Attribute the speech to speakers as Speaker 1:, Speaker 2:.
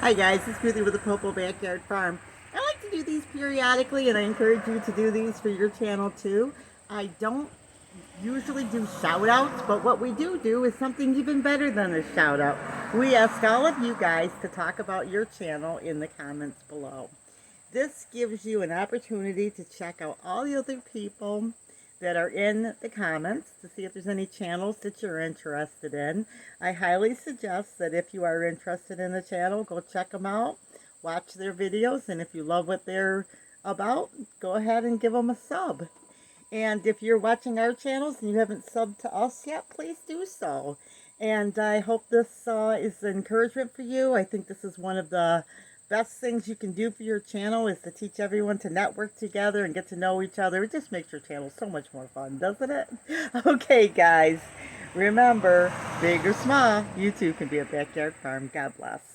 Speaker 1: Hi guys, it's Ruthie with the Popo Backyard Farm. I like to do these periodically and I encourage you to do these for your channel too. I don't usually do shout outs, but what we do is something even better than a shout out. We ask all of you guys to talk about your channel in the comments below. This gives you an opportunity to check out all the other people that are in the comments to see if there's any channels that you're interested in. I highly suggest that if you are interested in the channel, go check them out, watch their videos, and if you love what they're about, go ahead and give them a sub. And if you're watching our channels and you haven't subbed to us yet, please do so. And I hope this is encouragement for you. I think this is one of the best things you can do for your channel is to teach everyone to network together and get to know each other. It just makes your channel so much more fun, doesn't it? Okay, guys. Remember, big or small, you too can be a backyard farm. God bless.